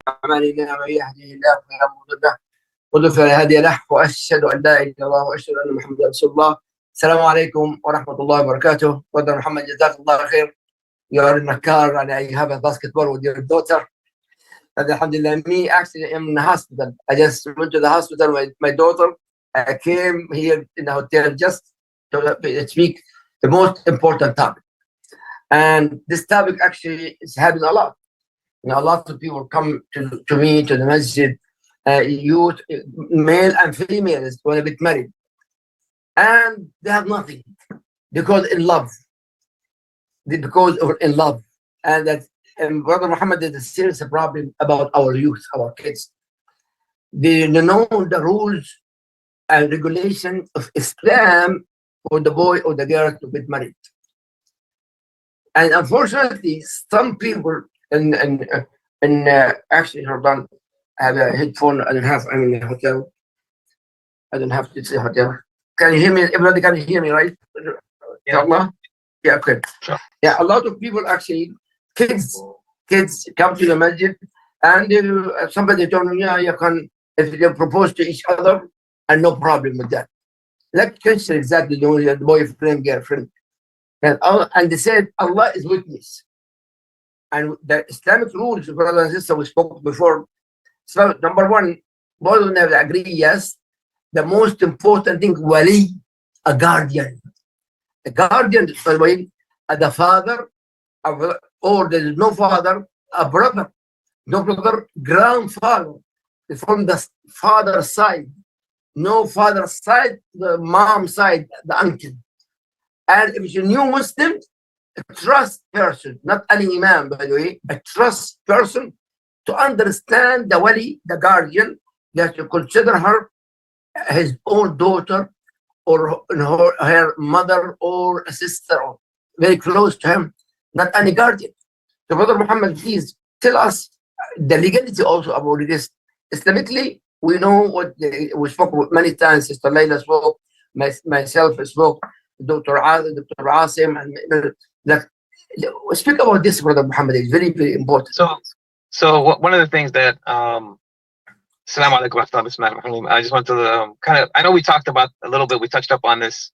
أعمالنا من يهده الله فلا مضل له ومن فلا هادي له وأشهد أن لا إله إلا الله وأشهد أن محمدا رسول الله. السلام عليكم ورحمة الله وبركاته. Brother Muhammad, جزاك الله خير. You are in a car and I have a basketball with your daughter. And alhamdulillah, me actually am in the hospital. I just went to the hospital with my daughter. I came here in the hotel just to speak the most important topic. And this topic actually is happening a lot. You know, a lot of people come to me, to the masjid, youth, male and females, want to get married. And they have nothing. Because in love. Because of in love. And that Brother Muhammad is a serious problem about our youth, our kids. They know the rules and regulation of Islam for the boy or the girl to get married. And unfortunately, some people actually, hold on, I have a headphone. I'm in a hotel. I don't have to say hotel. Can you hear me? Everybody can hear me, right? Yeah. Yeah, okay. Sure. Yeah, a lot of people actually, kids come to the masjid, and somebody told me, yeah, you can, if they propose to each other, and no problem with that. Like Christian, exactly, the boyfriend, girlfriend. And they said, Allah is witness. And the Islamic rules, brothers and sisters, we spoke before. So, number one, both of them agree, yes. The most important thing, wali, a guardian. A guardian, by the way, the father, or there is no father, a brother. No brother, grandfather. From the father's side. No father's side, the mom's side, the uncle. And if it's a new Muslim, a trust person, not any imam, by the way, a trust person to understand the wali, the guardian, that to consider her his own daughter or her mother or a sister, or very close to him, not any guardian. So Brother Muhammad, please tell us the legality also about this. Islamically, we know what we spoke about many times. Sister Layla spoke, myself spoke, Dr. Asim, and like, speak about this, Brother Muhammad. It's very, very important. So one of the things that Assalamu alaikum wa rahmatullahi. I just want to kind of, I know we talked about a little bit, we touched up on this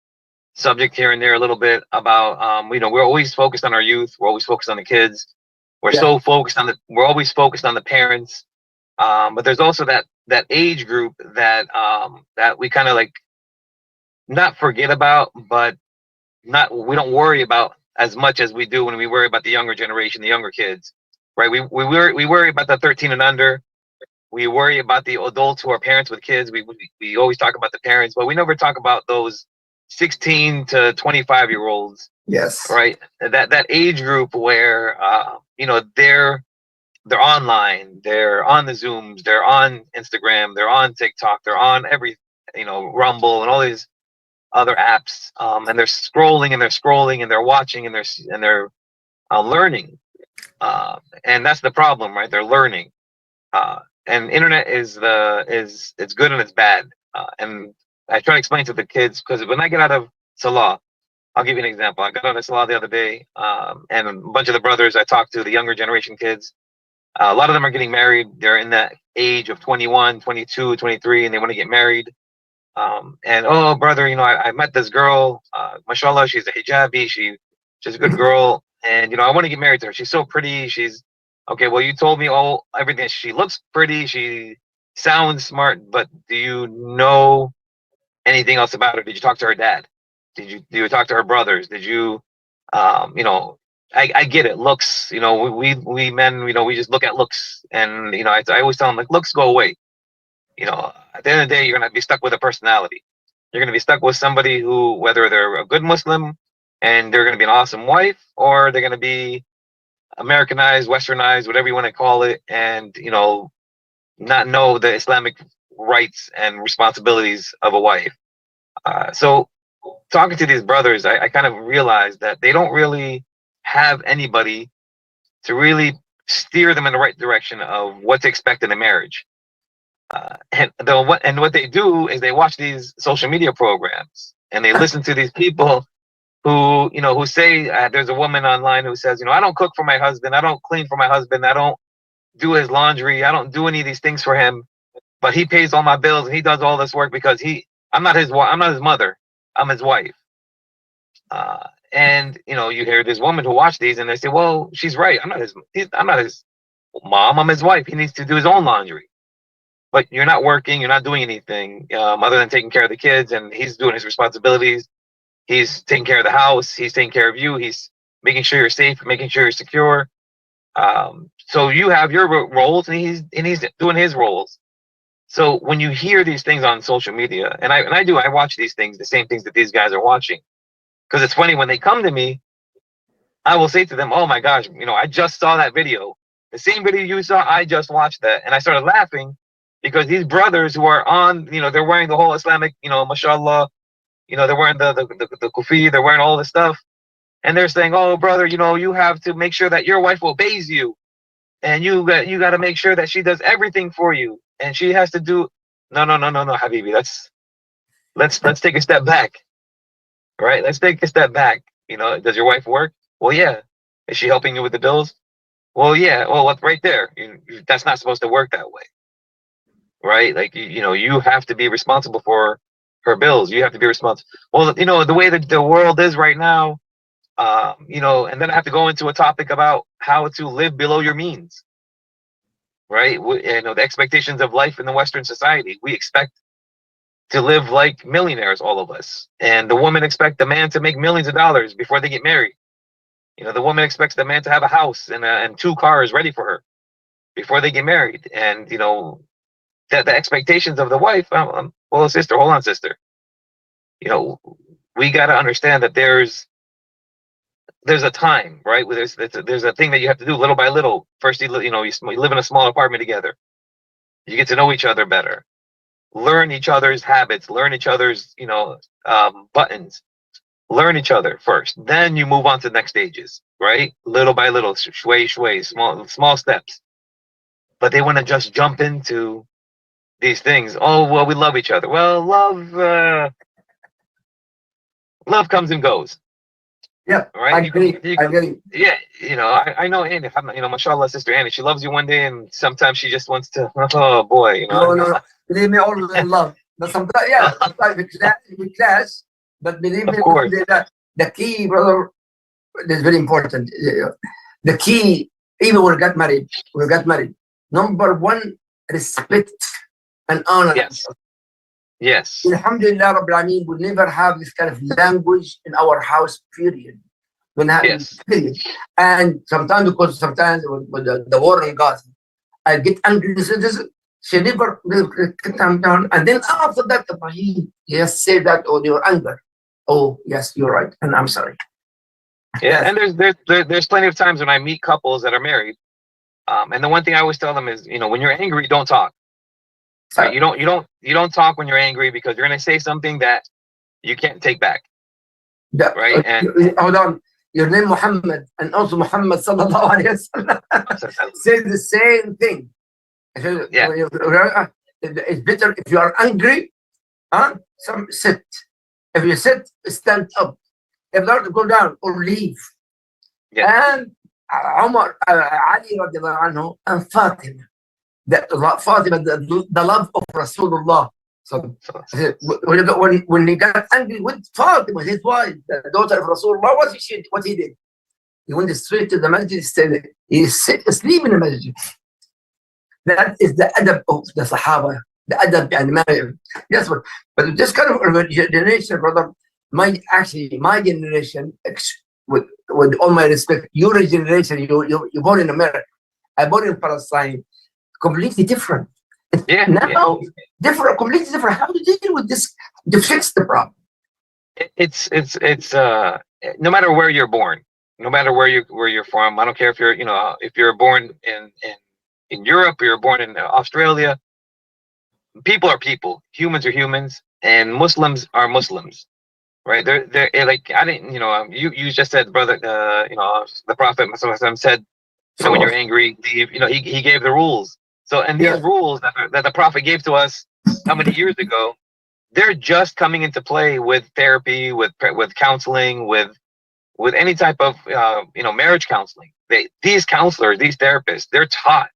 subject here and there a little bit about we're always focused on our youth, we're always focused on the kids, we're always focused on the parents, but there's also that age group that that we kind of like not forget about, but we don't worry about as much as we do when we worry about the younger generation, the younger kids, right? We worry about the 13 and under. We worry about the adults who are parents with kids. We always talk about the parents, but we never talk about those 16 to 25-year-olds. Yes. Right. That age group where they're online, they're on the Zooms, they're on Instagram, they're on TikTok, they're on Rumble and all these other apps, and they're scrolling and they're watching and they're learning, and that's the problem, right? They're learning, and internet it's good and it's bad, and I try to explain to the kids, because when I get out of Salah, I'll give you an example. I got out of Salah the other day, and a bunch of the brothers I talked to, the younger generation kids, a lot of them are getting married. They're in that age of 21, 22, 23, and they want to get married. And oh, brother, I met this girl, mashallah, she's a hijabi, she's a good girl, and I want to get married to her. She's so pretty. She's okay. Well, you told me everything. She looks pretty. She sounds smart, but do you know anything else about her? Did you talk to her dad? Do you talk to her brothers? Did you, I get it. Looks, we men, we just look at looks, and I always tell them, like, looks go away. At the end of the day, you're going to be stuck with a personality. You're going to be stuck with somebody who, whether they're a good Muslim and they're going to be an awesome wife, or they're going to be Americanized, westernized, whatever you want to call it, and, not know the Islamic rights and responsibilities of a wife. So talking to these brothers, I kind of realized that they don't really have anybody to really steer them in the right direction of what to expect in a marriage. And what they do is they watch these social media programs and they listen to these people who say, there's a woman online who says, I don't cook for my husband, I don't clean for my husband, I don't do his laundry. I don't do any of these things for him, but he pays all my bills and he does all this work because I'm not his mother. I'm his wife. And you hear this woman who watch these and they say, well, she's right. I'm not his mom. I'm his wife. He needs to do his own laundry. But you're not working. You're not doing anything other than taking care of the kids, and he's doing his responsibilities. He's taking care of the house. He's taking care of you. He's making sure you're safe, making sure you're secure. So you have your roles, and he's doing his roles. So when you hear these things on social media, and I watch these things, the same things that these guys are watching, because it's funny when they come to me, I will say to them, "Oh my gosh, I just saw that video, the same video you saw. I just watched that," and I started laughing because these brothers who are on, they're wearing the whole Islamic, mashallah, they're wearing the kufi, they're wearing all this stuff, and they're saying, "Oh brother, you have to make sure that your wife obeys you, and you got to make sure that she does everything for you, and she has to do." No, Habibi, let's take a step back, right? Let's take a step back. Does your wife work? Well, yeah. Is she helping you with the bills? Well, yeah. Well, right there, that's not supposed to work that way, right? Like you have to be responsible for her bills. You have to be responsible. Well, the way that the world is right now, and then I have to go into a topic about how to live below your means, right? The expectations of life in the Western society. We expect to live like millionaires, all of us, and the woman expects the man to make millions of dollars before they get married. The woman expects the man to have a house and 2 cars ready for her before they get married, and that the expectations of the wife. Well, sister, hold on, sister. We got to understand that there's a time, right? There's a thing that you have to do little by little. First, you live in a small apartment together. You get to know each other better, learn each other's habits, learn each other's buttons, learn each other first. Then you move on to the next stages, right? Little by little, shway, small steps. But they want to just jump into these things. Oh well, we love each other. Well, love comes and goes. Yeah, Right? I agree. I agree. Yeah, I know Annie. Mashallah, sister Annie. She loves you one day, and sometimes she just wants to. Oh boy, No. Believe me, always in love. But sometimes, yeah, sometimes we clash. But believe me, Of course. the key, brother, is very important. The key, even when we got married. Number one, respect and honor. Yes. Alhamdulillah, Rabbil Alameen, we never have this kind of language in our house, period. Yes. Period. And sometimes, because sometimes with the war in Gaza, I get angry. She never calm down. And then after that, Ibrahim, yes, say that on your anger. Oh, yes, you're right. And I'm sorry. Yeah, and there's plenty of times when I meet couples that are married. And the one thing I always tell them is, when you're angry, don't talk. Right? You don't talk when you're angry, because you're gonna say something that you can't take back. Right? And hold on. Your name Muhammad, and also Muhammad sallallahu alaihi wasallam say the same thing. Yeah. It's better if you are angry, sit. If you sit, stand up. If not, go down or leave. Yeah. And Umar, Ali radiallahu anhu, and Fatima. Fatima, the love of Rasulullah. So when he got angry with Fatima, his wife, the daughter of Rasulullah, what he did? He went straight to the masjid, he asleep in the masjid. That is the adab of the Sahaba, the adab and marriage. Yes, but this kind of generation, brother, my generation, with all my respect, your generation, you born in America, I born in Palestine, completely different. Now, different, completely different. How do you deal with this to fix the problem? It's no matter where you're born, no matter where you're from. I don't care if you're born in Europe, or you're born in Australia. People are people. Humans are humans, and Muslims are Muslims. Right? They're like, I didn't. You just said, brother. The Prophet Muhammad said, when you're angry, leave. He gave the rules. So, and these rules that the Prophet gave to us how many years ago, they're just coming into play with therapy, with counseling, with any type of marriage counseling. These counselors, these therapists, they're taught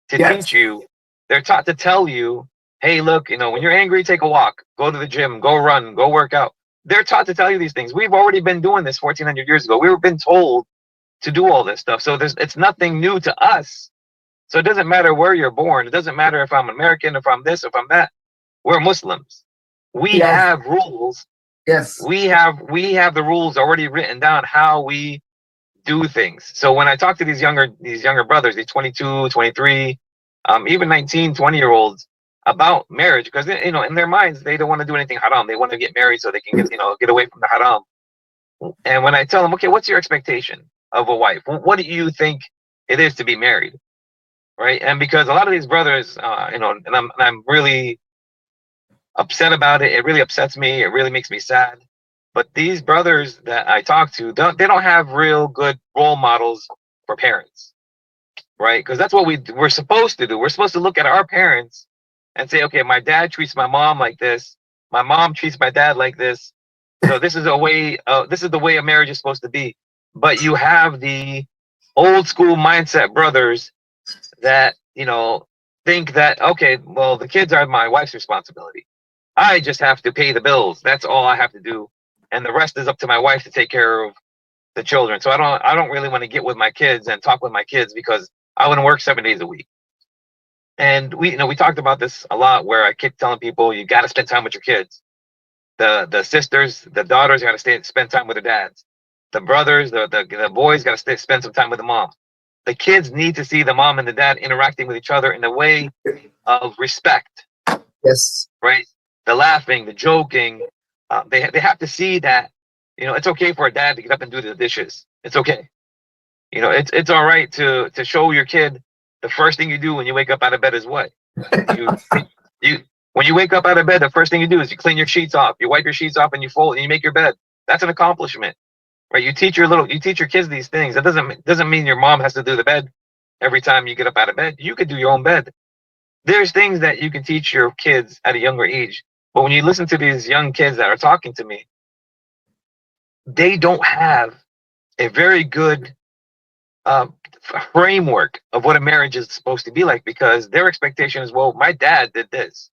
to Yes. teach you. They're taught to tell you, hey, look, when you're angry, take a walk, go to the gym, go run, go work out. They're taught to tell you these things. We've already been doing this 1400 years ago. We've been told to do all this stuff. So it's nothing new to us. So it doesn't matter where you're born. It doesn't matter if I'm American, if I'm this, if I'm that. We're Muslims. We Yes. have rules. Yes. We have the rules already written down how we do things. So when I talk to these younger brothers, these 22, 23, even 19, 20-year-olds about marriage, because in their minds they don't want to do anything haram. They want to get married so they can get away from the haram. And when I tell them, okay, what's your expectation of a wife? What do you think it is to be married? Right? And because a lot of these brothers, and I'm really upset about it. It really upsets me. It really makes me sad. But these brothers that I talk to, they don't have real good role models for parents, right? Because that's what we're supposed to do. We're supposed to look at our parents and say, okay, my dad treats my mom like this. My mom treats my dad like this. So this is the way a marriage is supposed to be. But you have the old school mindset brothers that, think that, okay, well, the kids are my wife's responsibility. I just have to pay the bills. That's all I have to do. And the rest is up to my wife to take care of the children. So I don't really want to get with my kids and talk with my kids because I want to work 7 days a week. And we talked about this a lot, where I keep telling people, you got to spend time with your kids. The sisters, the daughters got to spend time with their dads. The brothers, the boys got to spend some time with the mom. The kids need to see the mom and the dad interacting with each other in a way of respect. Yes. Right? The laughing, the joking. They have to see that, it's okay for a dad to get up and do the dishes. It's okay. It's all right to show your kid the first thing you do when you wake up out of bed is what? When you wake up out of bed, the first thing you do is you clean your sheets off, you wipe your sheets off, and you fold and you make your bed. That's an accomplishment. Right? You teach your kids these things. That doesn't mean your mom has to do the bed every time you get up out of bed. You could do your own bed. There's things that you can teach your kids at a younger age. But when you listen to these young kids that are talking to me, they don't have a very good framework of what a marriage is supposed to be like, because their expectation is, well, my dad did this,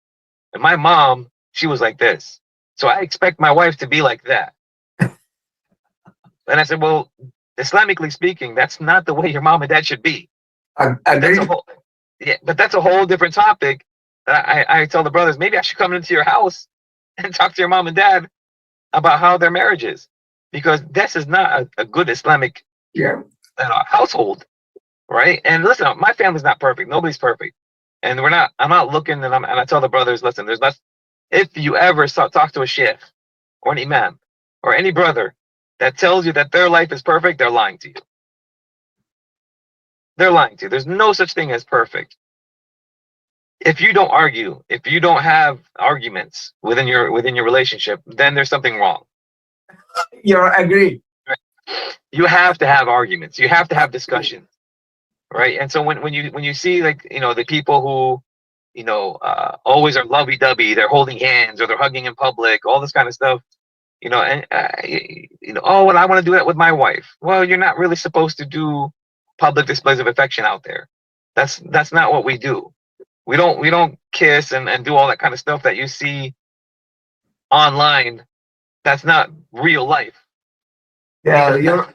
and my mom, she was like this, so I expect my wife to be like that. And I said, well, Islamically speaking, that's not the way your mom and dad should be. But that's a whole different topic. I tell the brothers, maybe I should come into your house and talk to your mom and dad about how their marriage is, because this is not a good Islamic household, right? And listen, my family's not perfect. Nobody's perfect, and I'm not looking. And I tell the brothers, listen, there's less. If you ever talk to a sheikh or an imam or any brother that tells you that their life is perfect, they're lying to you. They're lying to you. There's no such thing as perfect. If you don't argue, if you don't have arguments within your relationship, then there's something wrong. You agree. You have to have arguments. You have to have discussions, right? And so when you see, like, the people who always are lovey-dovey, they're holding hands or they're hugging in public, all this kind of stuff, and oh, well, I want to do that with my wife. Well, you're not really supposed to do public displays of affection out there. That's not what we do. We don't kiss and do all that kind of stuff that you see online. That's not real life. Yeah, you're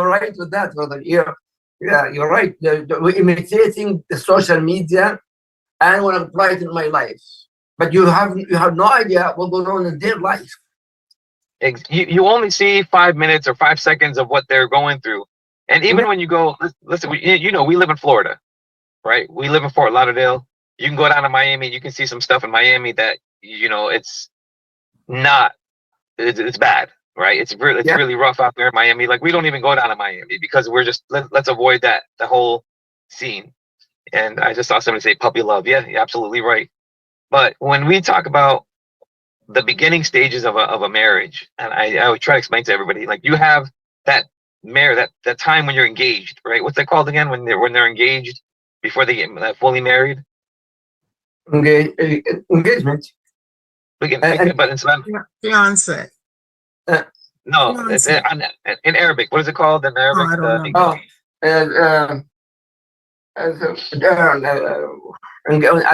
right with that, brother. You're right. We're imitating the social media, and we're applying it in my life, but you have no idea what goes on in their life. You only see 5 minutes or 5 seconds of what they're going through, and even when you go, listen, we live in Florida, right? We live in Fort Lauderdale. You can go down to Miami. You can see some stuff in Miami that it's not. It's bad, right? It's really rough out there in Miami. Like, we don't even go down to Miami because we're just let's avoid the whole scene. And I just saw somebody say puppy love. Yeah, you're absolutely right. But when we talk about the beginning stages of a marriage, and I would try to explain to everybody, like, you have that that time when you're engaged, right? What's that called again? When they're engaged before they get fully married? Engagement. But in Islam, fiance. No, it's in Arabic. What is it called in Arabic? I don't know. I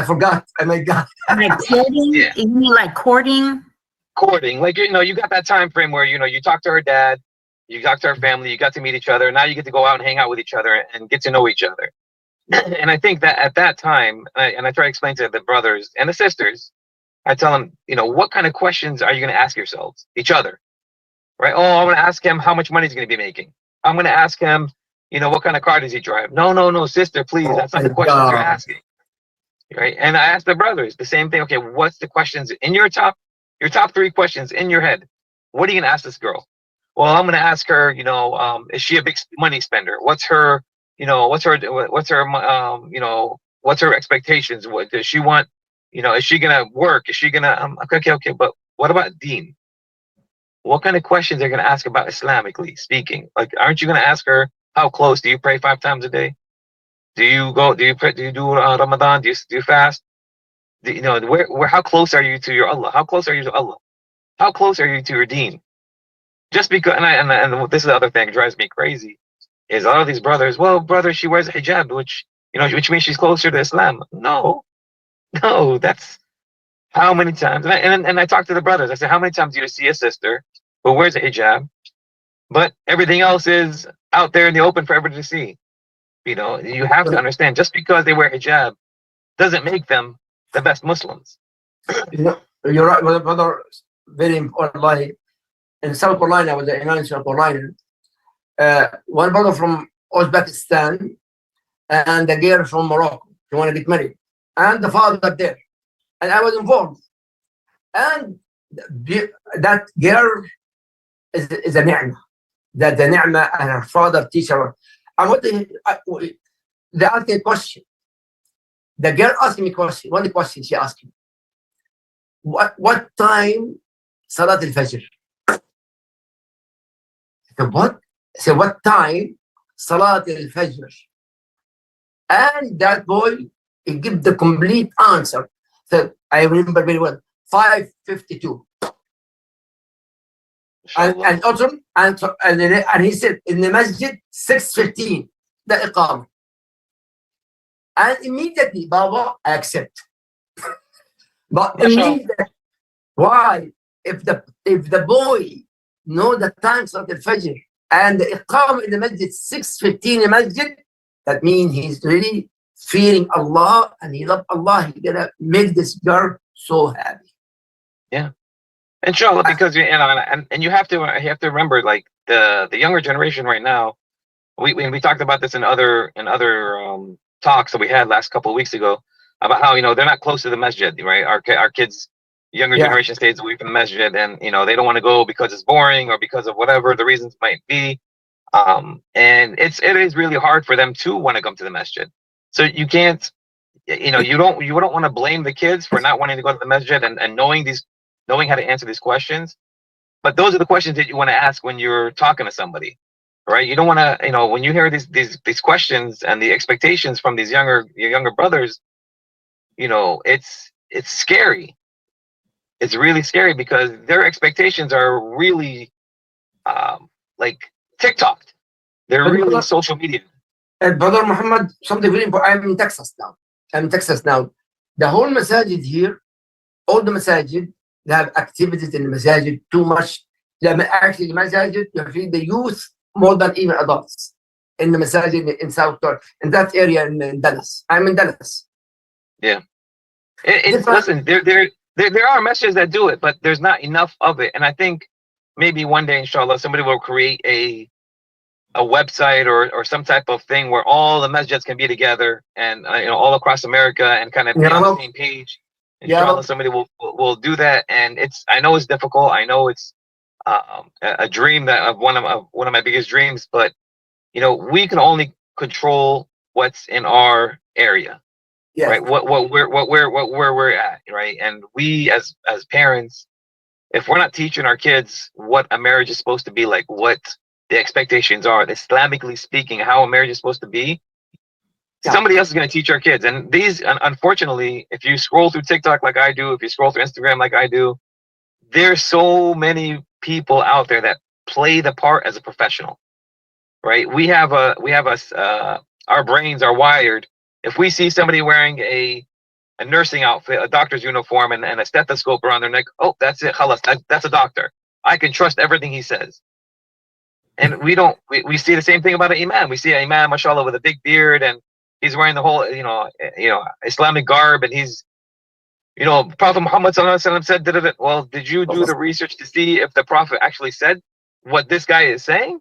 forgot. Oh my God. Like courting? Yeah. You mean like courting? Courting, like, you got that time frame where you talk to her dad, you talk to her family, you got to meet each other. Now you get to go out and hang out with each other and get to know each other. And I think that at that time, and I try to explain to the brothers and the sisters, I tell them, what kind of questions are you going to ask yourselves, each other, right? Oh, I'm going to ask him how much money he's going to be making. I'm going to ask him, what kind of car does he drive? No, no, no, sister, please, Oh that's not my the questions you're God. asking, right? And I ask the brothers the same thing. Okay, what's the questions in your top three questions in your head? What are you going to ask this girl? Well, I'm going to ask her, is she a big money spender? What's her what's her expectations? What does she want? Is she gonna work? Is she gonna okay, but what about Deen? What kind of questions are you gonna ask about Islamically speaking? Like, aren't you gonna ask her how close do you pray 5 times a day? Do you pray, do you do Ramadan? Do you fast? Where how close are you to your Allah? How close are you to Allah? How close are you to your Deen? Just because, and this is the other thing that drives me crazy, is a lot of these brothers, well, brother, she wears a hijab, which means she's closer to Islam. No, no, that's how many times. And I talk to the brothers. I said, how many times do you see a sister who wears a hijab, but everything else is out there in the open for everybody to see? You have to understand, just because they wear hijab doesn't make them the best Muslims. You're right, brother. Very important. Like in South Carolina, with the Imam in South Carolina, one brother from Uzbekistan and a girl from Morocco. They want to get married, and the father there, and I was involved. And that girl is a ni'mah. That the ni'mah, and her father teach her. And they asked me a question. The girl asked me a question. One question she asked me. What time Salat al-Fajr? What? So what time Salat al-Fajr? And that boy, he give the complete answer. So I remember very well, 5:52. And also, and he said in the masjid 6:15, the iqamah. And immediately, Baba, I accept. But immediately, why? If the boy know the times of the Fajr and the iqamah in the masjid 6:15 in the masjid, that means he's really fearing Allah and he loves Allah. He's gonna make this girl so happy. Yeah, inshallah, because and you have to remember, like, the younger generation right now. We talked about this in other talks that we had last couple of weeks ago about how they're not close to the masjid, right? Our kids, younger generation, stays away from the masjid, and they don't want to go because it's boring or because of whatever the reasons might be. And it is really hard for them to want to come to the masjid. So you can't, you don't want to blame the kids for not wanting to go to the masjid and knowing how to answer these questions. But those are the questions that you want to ask when you're talking to somebody, right? You don't want to, when you hear these questions and the expectations from these younger brothers, it's scary. It's really scary because their expectations are really like TikTok. They're really social media. Brother Muhammad, something very important. I'm in Texas now. The whole masajid here, all the masajid, they have activities in the masajid too much. Actually, the masajid, you feel the youth more than even adults in the masajid in South Carolina, in that area in Dallas. I'm in Dallas. Yeah. Listen, there are messages that do it, but there's not enough of it. And I think maybe one day, inshallah, somebody will create a website or some type of thing where all the masjids can be together and all across America and kind of be on the same page. Inshallah, somebody will do that. And I know it's difficult. I know it's a dream of one of my biggest dreams, but we can only control what's in our area. Yes. Right, where we're at, right? And we as parents, if we're not teaching our kids what a marriage is supposed to be like, what the expectations are, Islamically speaking, how a marriage is supposed to be, somebody else is going to teach our kids. And these, unfortunately, if you scroll through TikTok like I do, if you scroll through Instagram like I do, there's so many people out there that play the part as a professional, right? We have a our brains are wired. If we see somebody wearing a nursing outfit, a doctor's uniform, and a stethoscope around their neck, oh, that's it, khalas, that's a doctor. I can trust everything he says. And we see the same thing about an imam. We see an imam, mashallah, with a big beard, and he's wearing the whole, Islamic garb, and he's, Prophet Muhammad said, well, did you do the research to see if the Prophet actually said what this guy is saying?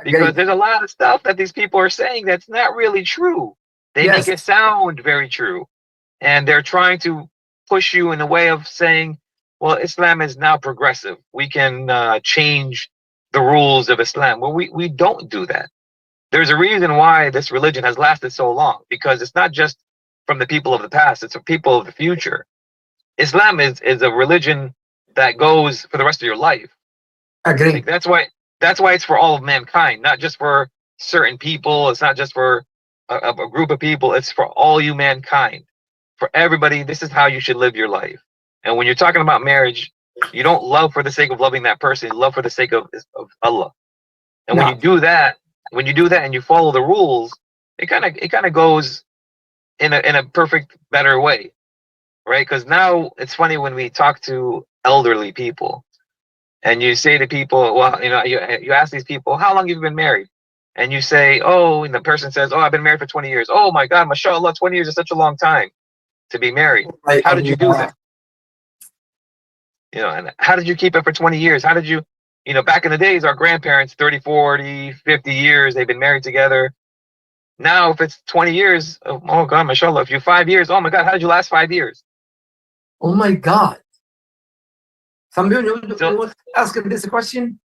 Because there's a lot of stuff that these people are saying that's not really true. They make it sound very true. And they're trying to push you in a way of saying, well, Islam is now progressive. We can change the rules of Islam. Well, we don't do that. There's a reason why this religion has lasted so long, because it's not just from the people of the past, it's the people of the future. Islam is a religion that goes for the rest of your life. Agree. Like, that's why it's for all of mankind, not just for certain people. It's not just for a group of people. It's for all you mankind. For everybody, this is how you should live your life. And when you're talking about marriage, you don't love for the sake of loving that person. You love for the sake of Allah. And when you do that and you follow the rules, it kind of goes in a perfect, better way, right? Because now it's funny when we talk to elderly people, and you say to people, well, you ask these people, how long have you been married? And you say, oh, and the person says, oh, I've been married for 20 years. Oh my God, mashallah, 20 years is such a long time to be married. How did you do that? And how did you keep it for 20 years? How did you, back in the days, our grandparents, 30, 40, 50 years, they've been married together. Now, if it's 20 years, oh God, mashallah, if you're 5 years, oh my God, how did you last 5 years? Oh my God. Some people would ask this question.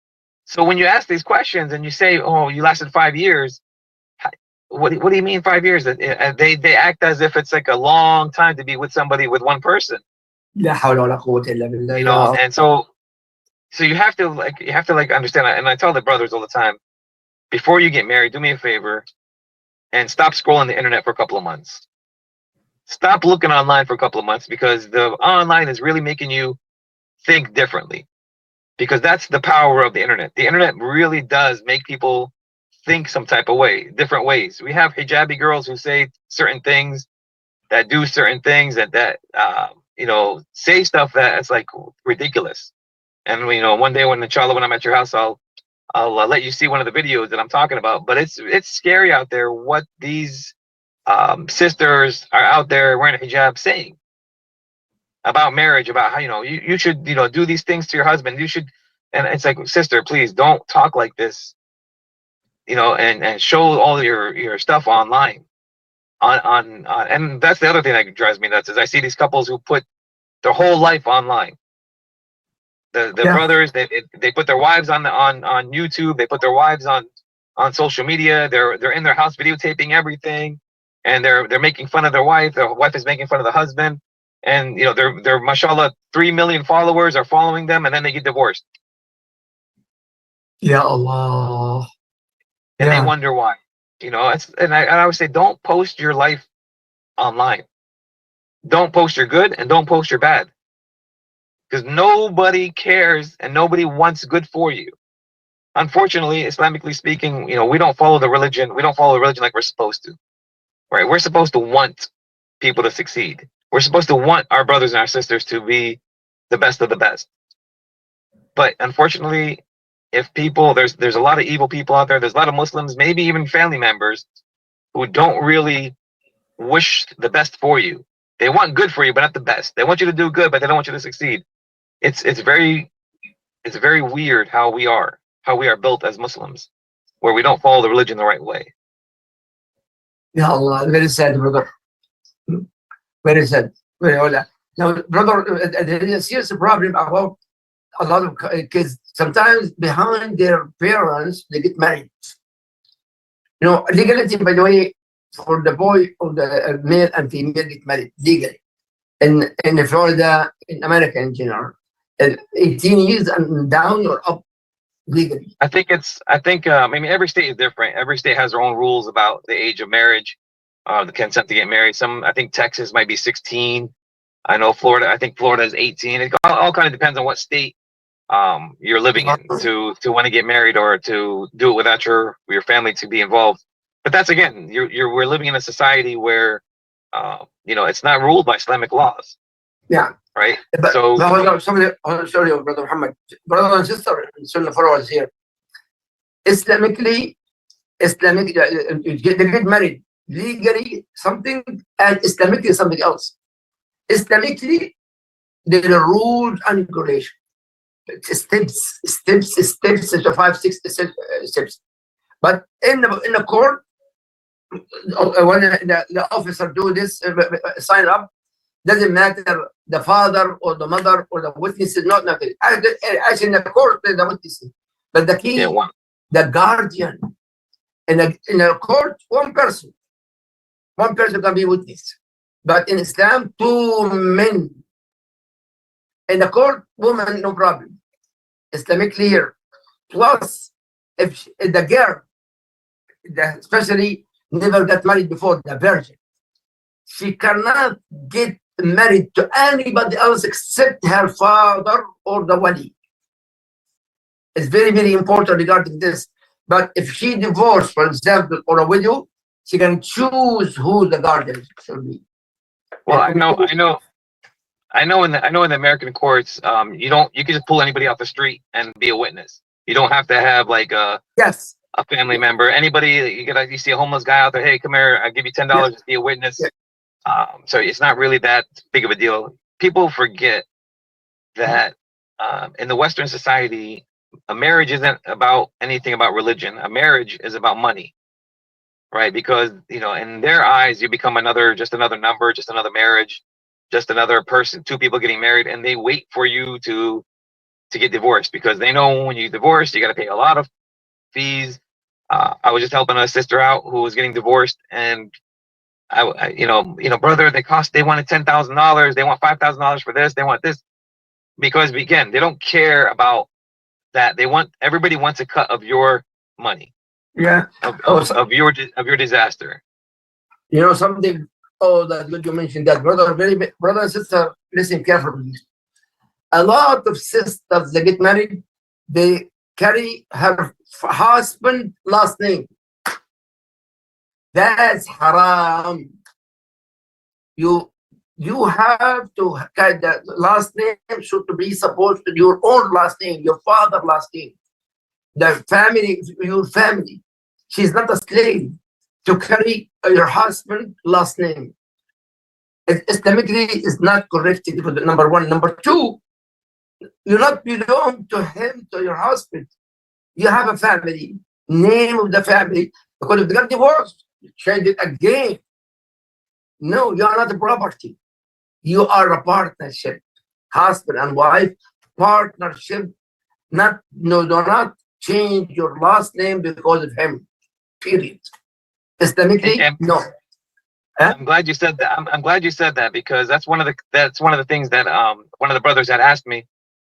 So when you ask these questions and you say, oh, you lasted 5 years, what do you mean 5 years? They act as if it's like a long time to be with somebody, with one person. And so you have to understand, and I tell the brothers all the time, before you get married, do me a favor and stop scrolling the internet for a couple of months. Stop looking online for a couple of months, because the online is really making you think differently, because that's the power of the internet. The internet really does make people think some type of way, different ways. We have hijabi girls who say certain things, that do certain things, that say stuff that it's like ridiculous. And one day when inshallah, when I'm at your house, I'll let you see one of the videos that I'm talking about. But it's scary out there what these sisters are out there wearing a hijab saying about marriage, about how you should do these things to your husband. You should, and it's like, sister, please don't talk like this, and show all your stuff online. And that's the other thing that drives me nuts, is I see these couples who put their whole life online. The brothers, they put their wives on YouTube. They put their wives on social media. They're in their house videotaping everything, and they're making fun of their wife. Their wife is making fun of the husband, and they're mashallah 3 million followers are following them, and then they get divorced. Ya Allah. And they wonder why. And I would say, don't post your life online. Don't post your good and don't post your bad, because nobody cares and nobody wants good for you. Unfortunately, Islamically speaking, we don't follow the religion. We don't follow the religion like we're supposed to, right? We're supposed to want people to succeed. We're supposed to want our brothers and our sisters to be the best of the best. But unfortunately, if people, there's a lot of evil people out there. There's a lot of Muslims, maybe even family members, who don't really wish the best for you. They want good for you, but not the best. They want you to do good, but they don't want you to succeed. It's very weird how we are built as Muslims, where we don't follow the religion the right way. Ya Allah, very sad, brother. Very sad. Now, brother, there is a serious problem about a lot of kids. Sometimes behind their parents, they get married. Legality, by the way, for the boy or the male and female get married legally. In Florida, in America in general, 18 years and down or up legally. I think every state is different. Every state has their own rules about the age of marriage, the consent to get married. I think Texas might be 16. I know Florida. I think Florida is 18. It all kind of depends on what state you're living in to want to get married or to do it without your family to be involved. but that's again, we're living in a society where, you know, it's not ruled by Islamic laws, Yeah. right? But So somebody, oh, sorry, Brother Muhammad, brother and sister, Sunnah followers here. Islamically, they get married legally something, and Islamically something else. Islamically, there are rules and regulations. Steps, so 5, 6 steps. But in the court, when the officer do this, sign up, doesn't matter the father or the mother or the witnesses, not nothing. Actually, in the court, the witnesses, but the key, the guardian. In the court, one person can be witness, but in Islam, 2 men. In the court, woman, no problem. Islamically here. Plus, if the girl, especially never got married before, the virgin, she cannot get married to anybody else except her father or the wali. It's very, very important regarding this. But if she divorced, for example, or a widow, she can choose who the guardian should be. Well, I know in the American courts, you can just pull anybody off the street and be a witness. You don't have to have like a family member. Anybody you see a homeless guy out there, hey, come here, I'll give you $10 to be a witness. So it's not really that big of a deal. People forget that in the Western society, a marriage isn't about anything about religion. A marriage is about money, right? Because, you know, in their eyes, you become just another number, just another marriage, just another person, 2 people getting married, and they wait for you to get divorced because they know when you divorce, you got to pay a lot of fees. I was just helping a sister out who was getting divorced, and I brother, they wanted $10,000, they want $5,000 for this, they want this, because again, they don't care about that. Everybody wants a cut of your money. Yeah. Of your disaster. You know something? Oh, that's good you mentioned that, brother. Brother and sister, listen carefully. A lot of sisters that get married, they carry her husband last name. That's haram. You have to carry the last name should be supposed to your own last name, your father's last name, the family, your family. She's not a slave to carry your husband's last name. Islamically is not correct. Number 1. Number 2, you not belong to him, to your husband. You have a family, name of the family, because if they got divorced, you change it again. No, you are not a property. You are a partnership, husband and wife partnership. Do not change your last name because of him. Period. Islamically, no. I'm glad you said that. I'm glad you said that, because that's one of the things that one of the brothers had asked me.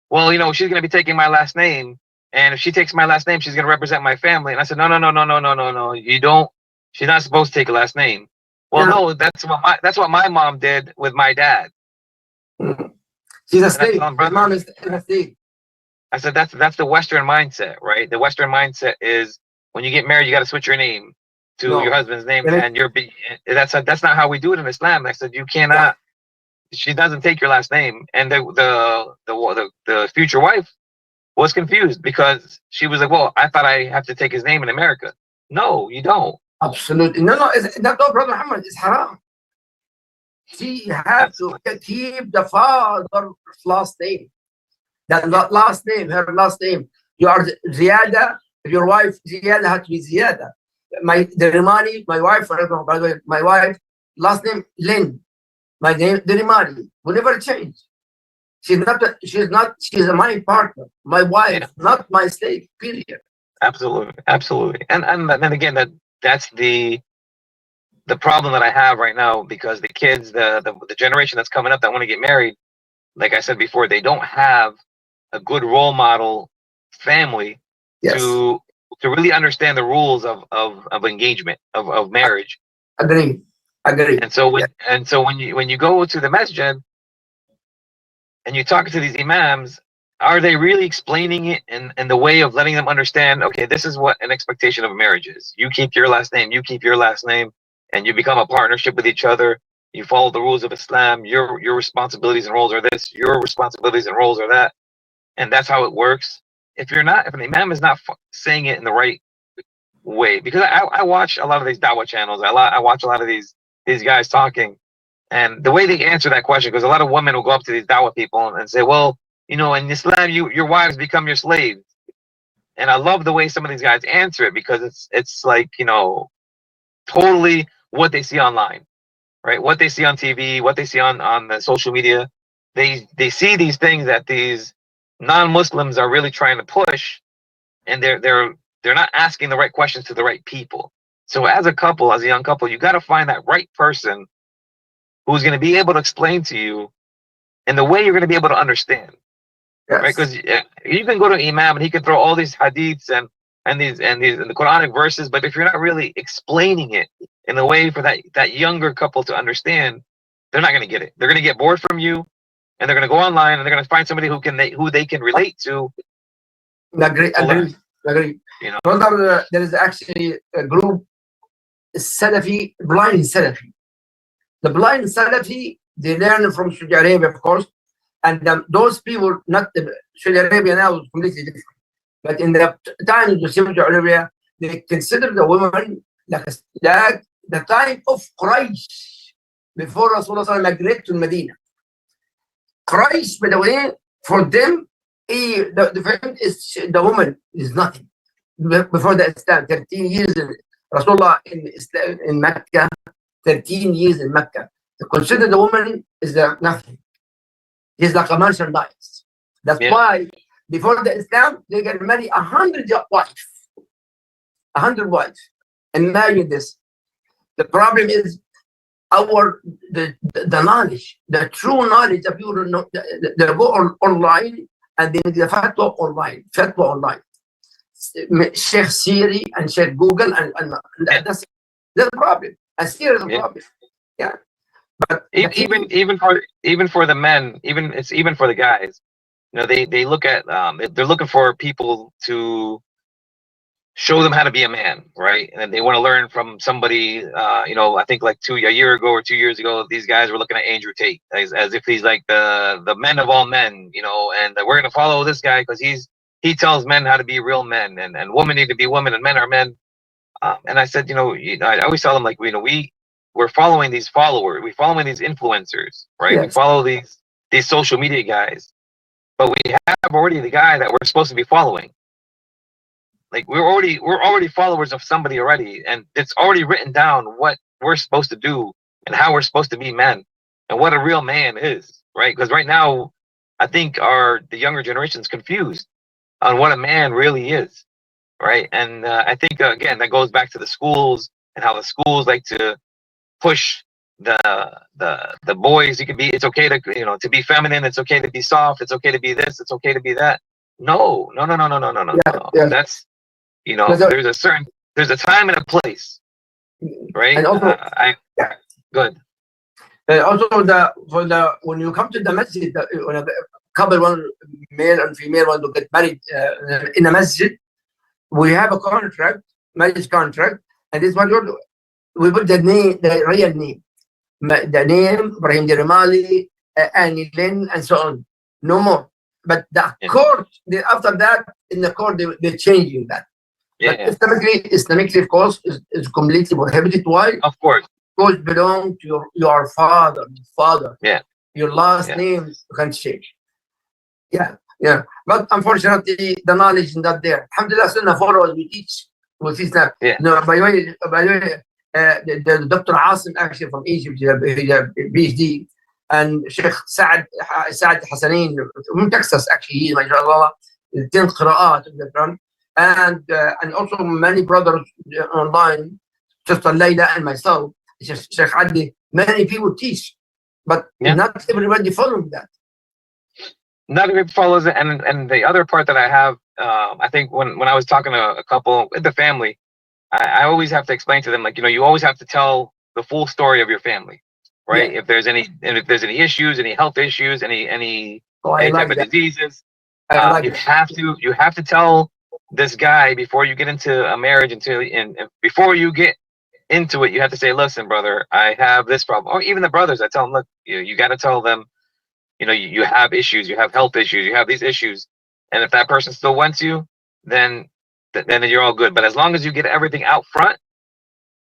Well, you know, she's going to be taking my last name, and if she takes my last name, she's going to represent my family. And I said, no. You don't. She's not supposed to take a last name. Well, no, that's what my mom did with my dad. She's a slave. My mom is a slave. I said that's the Western mindset, right? The Western mindset is when you get married, you got to switch your name to your husband's name, and that's not how we do it in Islam. I said you cannot. She doesn't take your last name, and the future wife was confused because she was like, "Well, I thought I have to take his name in America." No, you don't. Absolutely, no. It's not, no, brother Muhammad. It's haram. She has to keep the father's last name. That last name, her last name. You are Ziyada. If your wife Ziyada, has to be Ziyada. The Rimani, my wife, by the way, my wife, last name Lynn. My name the Rimani will never change. She's my partner, my wife, not my slave. Period. Absolutely. And then again, that's the problem that I have right now, because the kids, the generation that's coming up that want to get married, like I said before, they don't have a good role model family to really understand the rules of engagement, of marriage. Agree. And so when you go to the masjid and you talk to these imams, are they really explaining it in the way of letting them understand, okay, this is what an expectation of a marriage is. You keep your last name, you keep your last name, and you become a partnership with each other. You follow the rules of Islam. Your responsibilities and roles are this. Your responsibilities and roles are that. And that's how it works. If an imam is not saying it in the right way, because I watch a lot of these dawah channels. I watch a lot of these guys talking, and the way they answer that question, because a lot of women will go up to these dawah people and say, well, you know, in Islam, your wives become your slaves. And I love the way some of these guys answer it, because it's like, you know, totally what they see online, right? What they see on TV, what they see on the social media. They see these things that these non-Muslims are really trying to push, and they're not asking the right questions to the right people. So as a couple, as a young couple, you got to find that right person who's going to be able to explain to you in the way you're going to be able to understand. Yes. Right? Because you can go to Imam and he can throw all these hadiths and the Quranic verses, but if you're not really explaining it in a way for that younger couple to understand, they're not going to get it. They're going to get bored from you, and they're going to go online and they're going to find somebody who they can relate to. Agree. You know, Brother, there is actually a group, Salafi, blind Salafi. The blind Salafi, they learn from Saudi Arabia, of course, and those people, not the Saudi Arabia now is completely different. But in the time of Saudi Arabia, they consider the women like the time of Quraysh before Rasulullah migrated to Medina. Quraysh, by the way, for them, the woman is nothing. Before the Islam, 13 years in Rasulullah in Mecca, 13 years in Mecca. They consider the woman is nothing. He's like a merchandise. That's why before the Islam, they can marry 100 wives. 100 wives. Imagine this. The problem is the knowledge, the true knowledge of people know, they go online and they make the fatwa online. Sheikh Siri and Sheikh Google and that's the problem. A serious problem. Yeah. But even for the men, even for the guys, you know, they look at they're looking for people to show them how to be a man, right? And they want to learn from somebody. You know, I think like a year ago or 2 years ago, these guys were looking at Andrew Tate as if he's like the men of all men, you know, and we're gonna follow this guy because he tells men how to be real men, and women need to be women and men are men. And I said, I always tell them, like, we're following these followers, we're following these influencers, right? Yes. We follow these social media guys, but we have already the guy that we're supposed to be following. Like we're already followers of somebody already, and it's already written down what we're supposed to do and how we're supposed to be men and what a real man is, right? Because right now, I think the younger generation's confused on what a man really is, right? And I think again that goes back to the schools and how the schools like to push the boys. It's okay to be feminine. It's okay to be soft. It's okay to be this. It's okay to be that. No. Yeah. That's there's a time and a place, right? And also, good. Also, when you come to the masjid, when a couple, one male and female, want to get married in a masjid, we have a marriage contract, and this one we put the name, the real name, the name Ibrahim Dirimali, Annie Lynn, and so on. No more. But the court, after that, in the court, they're changing that. But Islamically, of course, is completely prohibited. Why? Of course. Because belong to your father. Yeah. Your last name you can't change. Yeah. But unfortunately, the knowledge is not there. Alhamdulillah, Sunnahfollowers, we teach that. Yeah. No, by the way, the Dr. Asim, actually from Egypt, he's a PhD, and Sheikh Saad Hassanin from Texas, actually, he's mashallah, 10 qira'at of the Quran. And also many brothers online, just Layla and myself, Sheikh Adi, many people teach, but not everybody following that. Not everybody follows it, and the other part that I have, I think when I was talking to a couple with the family, I always have to explain to them, like, you always have to tell the full story of your family, right? If there's any issues, any health issues, any type of diseases, like you it. have to tell this guy before you get into a marriage, and before you get into it, you have to say, listen, brother, I have this problem. Or even the brothers, I tell them, look, you got to tell them, you have issues, you have health issues, you have these issues, and if that person still wants you, then then you're all good. But as long as you get everything out front,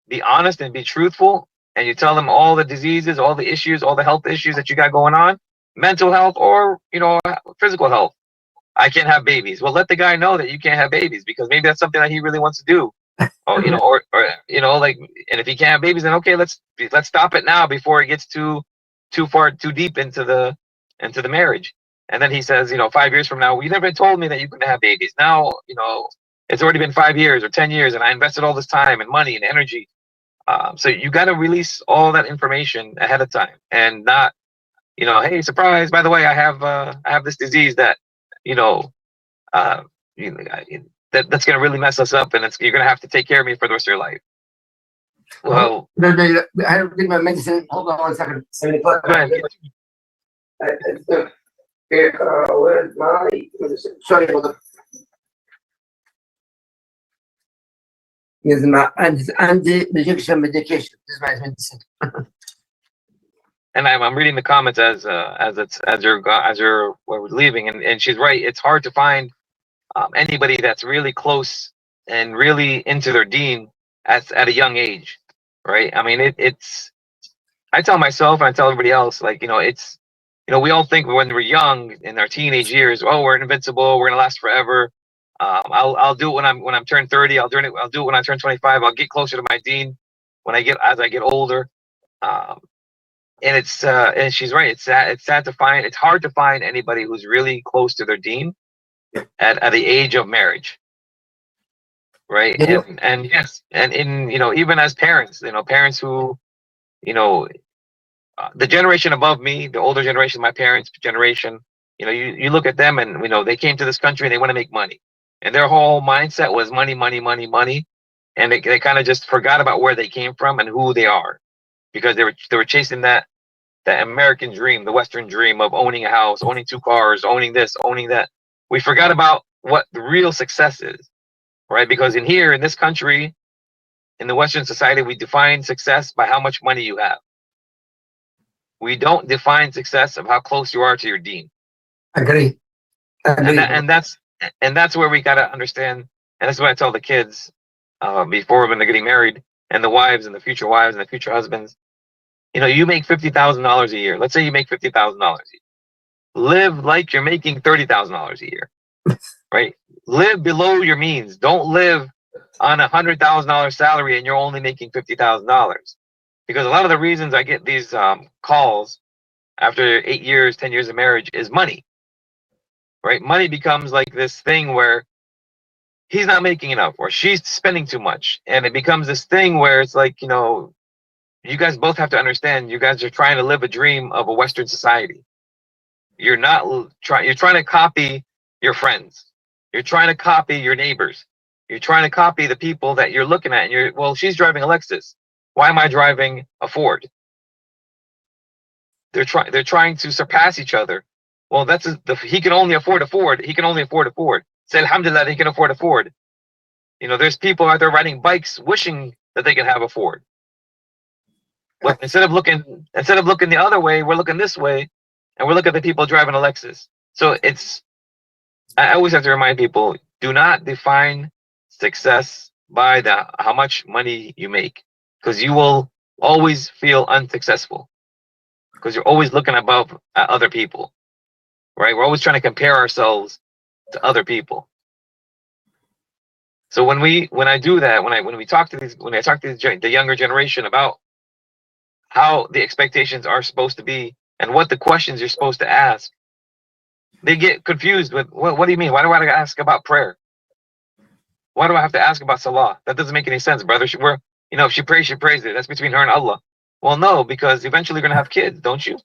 be honest and be truthful, and you tell them all the diseases, all the issues, all the health issues that you got going on, mental health or physical health. I can't have babies. Well, let the guy know that you can't have babies, because maybe that's something that he really wants to do. Or like, and if he can't have babies, then okay, let's stop it now before it gets too far, too deep into the marriage. And then he says, 5 years from now, well, you never told me that you couldn't have babies. Now, it's already been 5 years or 10 years, and I invested all this time and money and energy. So you got to release all that information ahead of time, and not, hey, surprise! By the way, I have this disease that, uh, that's gonna really mess us up, and you're gonna have to take care of me for the rest of your life. Well, I have to get my medicine. Hold on 1 second. go ahead. Where's my medicine? Sorry about that. This is my anti-rejection medication. This is my medicine. And I'm reading the comments as we're leaving, and she's right. It's hard to find anybody that's really close and really into their deen at a young age, right? I mean, it's. I tell myself and I tell everybody else, like, it's, we all think when we're young in our teenage years, oh, we're invincible, we're gonna last forever. I'll do it when I'm turned 30. I'll do it when I turn 25. I'll get closer to my deen as I get older. And it's and she's right. It's sad to find. It's hard to find anybody who's really close to their deen at the age of marriage, right? Yeah. And yes, and even as parents, parents who, the generation above me, the older generation, my parents' generation, you look at them, and they came to this country and they want to make money, and their whole mindset was money, money, money, money, and they kind of just forgot about where they came from and who they are, because they were chasing that American dream, the Western dream of owning a house, owning 2 cars, owning this, owning that. We forgot about what the real success is, right? Because in this country, in the Western society, we define success by how much money you have. We don't define success of how close you are to your deen. Agree. And that's where we gotta understand. And that's what I tell the kids before, when they're getting married, and the wives and the future wives and the future husbands. You make $50,000 a year. Let's say you make $50,000 a year. Live like you're making $30,000 a year, right? Live below your means. Don't live on $100,000 salary and you're only making $50,000. Because a lot of the reasons I get these calls after 8 years, 10 years of marriage is money, right? Money becomes like this thing where he's not making enough or she's spending too much. And it becomes this thing where it's like, you guys both have to understand, you guys are trying to live a dream of a Western society. You're trying to copy your friends. You're trying to copy your neighbors. You're trying to copy the people that you're looking at, and well, she's driving a Lexus. Why am I driving a Ford? They're trying to surpass each other. Well, he can only afford a Ford. He can only afford a Ford. Say alhamdulillah, he can afford a Ford. There's people out there riding bikes wishing that they could have a Ford. But instead of looking the other way, we're looking this way, and we're looking at the people driving a Lexus. So I always have to remind people, do not define success by how much money you make, because you will always feel unsuccessful, because you're always looking above at other people, right? We're always trying to compare ourselves to other people. So when I do that, when I talk to the younger generation about how the expectations are supposed to be and what the questions you're supposed to ask, they get confused with, what do you mean? Why do I ask about prayer? Why do I have to ask about salah? That doesn't make any sense, brother. If she prays, she prays it. That's between her and Allah. Well, no, because eventually you're gonna have kids, don't you?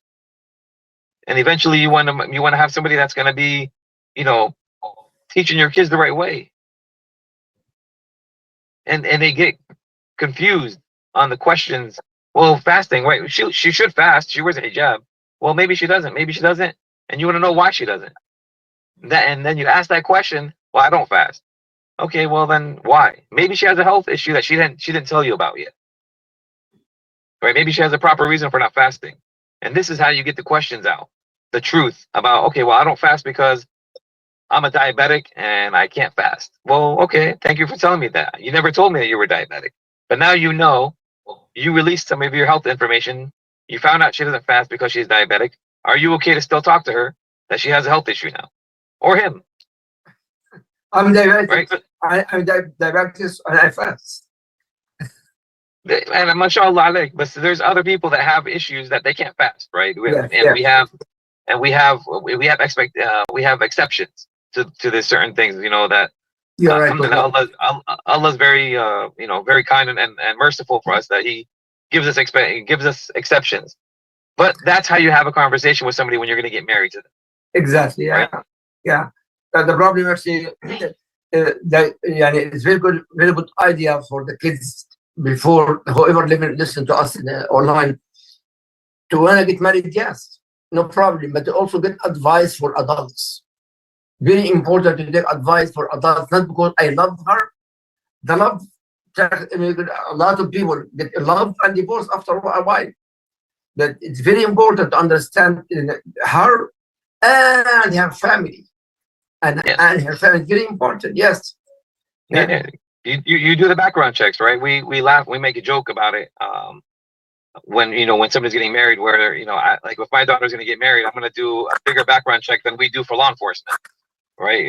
And eventually you want to have somebody that's gonna be, teaching your kids the right way. And they get confused on the questions. Well, fasting, right? She should fast. She wears a hijab. Well, maybe she doesn't. Maybe she doesn't. And you want to know why she doesn't. And then you ask that question. Well, I don't fast. Okay, well then why? Maybe she has a health issue that she didn't tell you about yet. Right? Maybe she has a proper reason for not fasting. And this is how you get the questions out. The truth about, okay, well, I don't fast because I'm a diabetic and I can't fast. Well, okay, thank you for telling me that. You never told me that you were diabetic. But now you know, you released some of your health information. You found out she doesn't fast because she's diabetic. Are you okay to still talk to her that she has a health issue now? Or him, I'm diabetic. right? I'm diabetic and I fast. And mashallah, but there's other people that have issues that they can't fast, right? We have exceptions to this certain things, that You're right. alhamdulillah, Allah's very very kind and merciful for us, that He gives us exceptions. But that's how you have a conversation with somebody when you're going to get married to them. Exactly. Yeah. Right? Yeah. The problem actually, it's very good idea for the kids before whoever listen to us online to want to get married. Yes, no problem. But to also get advice for adults. Very important to get advice for adults, not because I love her. The love, a lot of people get love and divorce after a while. But it's very important to understand her and her family. And her family is very important. Yes. Yeah. You do the background checks, right? We laugh, we make a joke about it. When somebody's getting married, where like if my daughter's going to get married, I'm going to do a bigger background check than we do for law enforcement, right?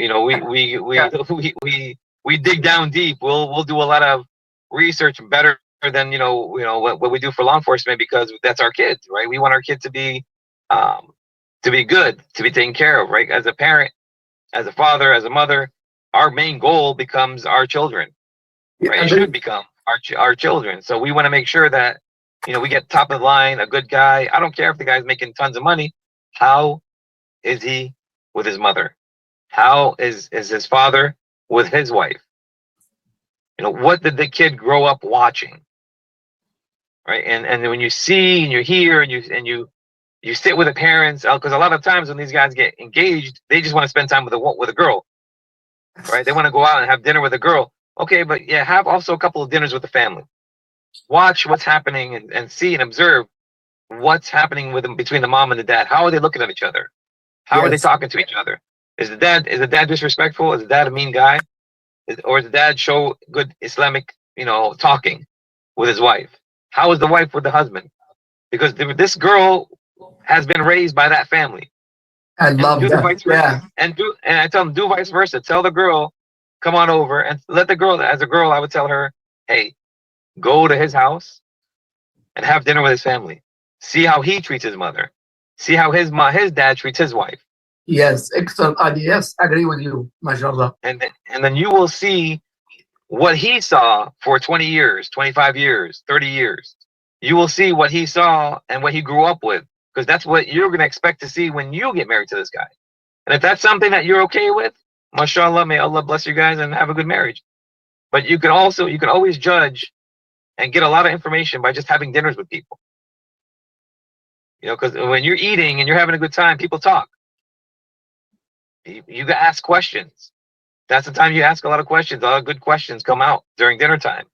We dig down deep. We'll do a lot of research better than what we do for law enforcement, because that's our kids, right? We want our kid to be good, to be taken care of, right? As a parent, as a father, as a mother, our main goal becomes our children, right? It should become our children. So we want to make sure that we get top of the line, a good guy. I don't care if the guy's making tons of money. How is he with his mother? How is his father with his wife? What did the kid grow up watching? Right? And when you see and you hear and you sit with the parents, because a lot of times when these guys get engaged, they just want to spend time with a girl, right? They want to go out and have dinner with a girl. Okay, but yeah, have also a couple of dinners with the family. Watch what's happening and see and observe what's happening with them, between the mom and the dad. How are they looking at each other? How are they talking to each other? Is the dad disrespectful? Is the dad a mean guy? Or does the dad show good Islamic, talking with his wife? How is the wife with the husband? Because this girl has been raised by that family. I love do that. The vice versa. Yeah. And I tell them, do vice versa. Tell the girl, come on over, and let the girl, as a girl, I would tell her, hey, go to his house and have dinner with his family. See how he treats his mother. See how his dad treats his wife. Yes, excellent idea. Yes, I agree with you, mashallah. And then you will see what he saw for 20 years, 25 years, 30 years. You will see what he saw and what he grew up with, because that's what you're going to expect to see when you get married to this guy. And if that's something that you're okay with, mashallah, may Allah bless you guys and have a good marriage. But you can always judge and get a lot of information by just having dinners with people. Because when you're eating and you're having a good time, people talk. You can ask questions. That's the time you ask a lot of questions. A lot of good questions come out during dinner time.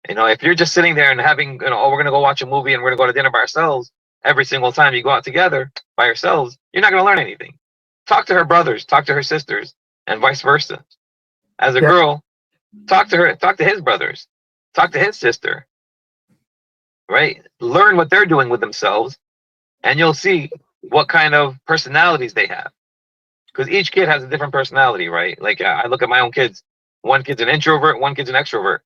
If you're just sitting there and having, oh, we're going to go watch a movie and we're going to go to dinner by ourselves, every single time you go out together by yourselves, you're not going to learn anything. Talk to her brothers, talk to her sisters, and vice versa. As a girl, talk to his brothers, talk to his sister, right? Learn what they're doing with themselves, and you'll see what kind of personalities they have. Because each kid has a different personality, right? Like I look at my own kids. One kid's an introvert, one kid's an extrovert.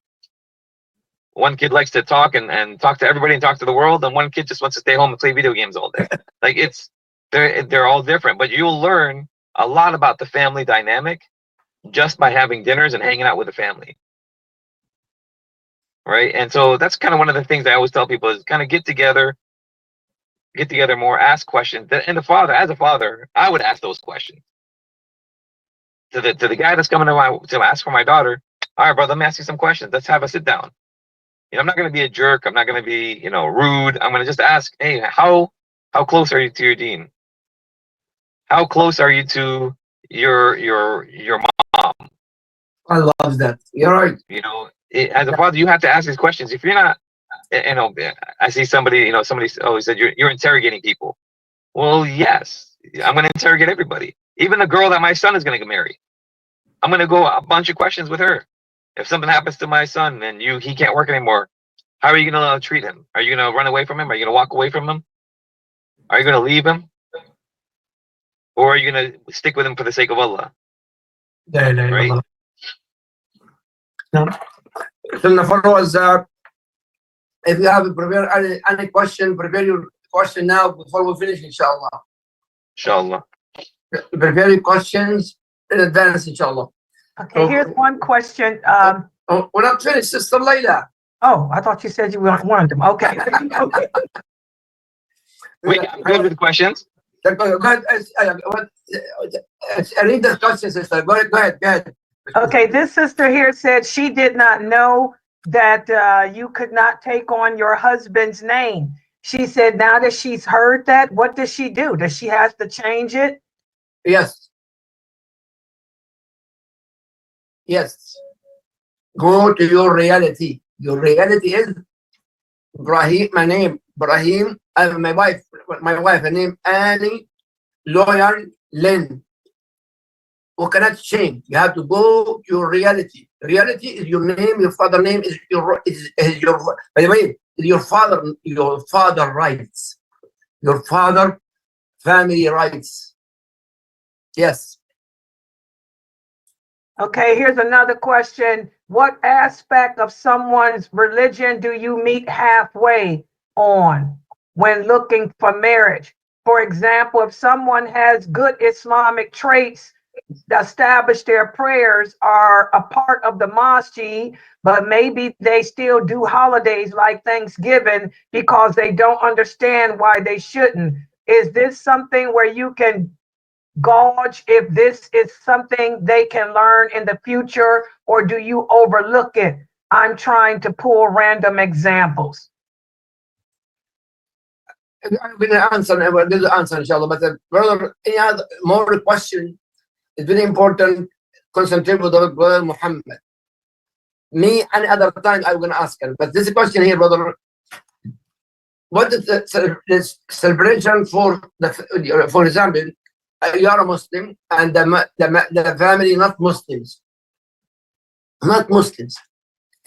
One kid likes to talk and talk to everybody and talk to the world, and one kid just wants to stay home and play video games all day. Like they're all different, but you'll learn a lot about the family dynamic just by having dinners and hanging out with the family. Right? And so that's kind of one of the things I always tell people is kind of get together more, ask questions. And as a father, I would ask those questions. To the guy that's coming to ask for my daughter, all right, brother, let me ask you some questions. Let's have a sit down. I'm not going to be a jerk. I'm not going to be, rude. I'm going to just ask, hey, how close are you to your deen? How close are you to your mom. I love that. You're right. You know, as a father, you have to ask these questions. If you're not, you know, I see somebody, you know, somebody always said you're interrogating people. Well, yes, I'm going to interrogate everybody, even the girl that my son is going to marry. I'm going to go a bunch of questions with her. If something happens to my son and he can't work anymore, how are you going to treat him? Are you going to run away from him? Are you going to walk away from him? Are you going to leave him? Or are you going to stick with him for the sake of Allah? La ilaha Right? illallah. No. Sunnahfollowers, if you have prepare any question, prepare your question now before we finish, inshallah. Inshallah. Prepare your questions in advance, inshallah. Okay, here's one question. Oh, we're not finished, Sister Layla. Oh, I thought you said you wanted them. Okay. Wait, I'm good with questions. Go ahead. Read the question, sister. Go ahead. Okay, this sister here said she did not know that you could not take on your husband's name. She said now that she's heard that, what does she do? Does she have to change it? Yes. Go to your reality. Your reality is Ibrahim. My name Ibrahim. My wife. Her name Annie Lawyer Lynn. We cannot change. You have to go to your reality. Reality is your name. Your father name is your. By the way, your father. Your father rights. Your father family rights. Yes. Okay, here's another question. What aspect of someone's religion do you meet halfway on when looking for marriage? For example, if someone has good Islamic traits, establish their prayers are a part of the masjid, but maybe they still do holidays like Thanksgiving because they don't understand why they shouldn't. Is this something where you can gauge if this is something they can learn in the future, or do you overlook it? I'm trying to pull random examples. I'm going to answer. I will give the answer, inshallah. But brother, any other more question? It's very important. Concentrate with the brother Muhammad. Me, any other time, I'm going to ask him. But this question here, brother. What is the celebration for example, you are a Muslim and the family not Muslims.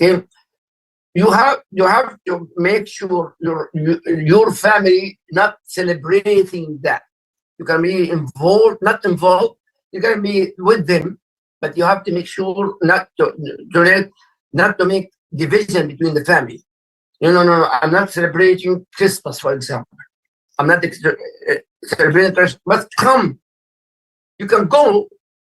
Okay, you have to make sure your family not celebrating that. You can be not involved. You can be with them, but you have to make sure not to make division between the family. No. I'm not celebrating Christmas, for example. I'm not celebrating Christmas, but come. You can go,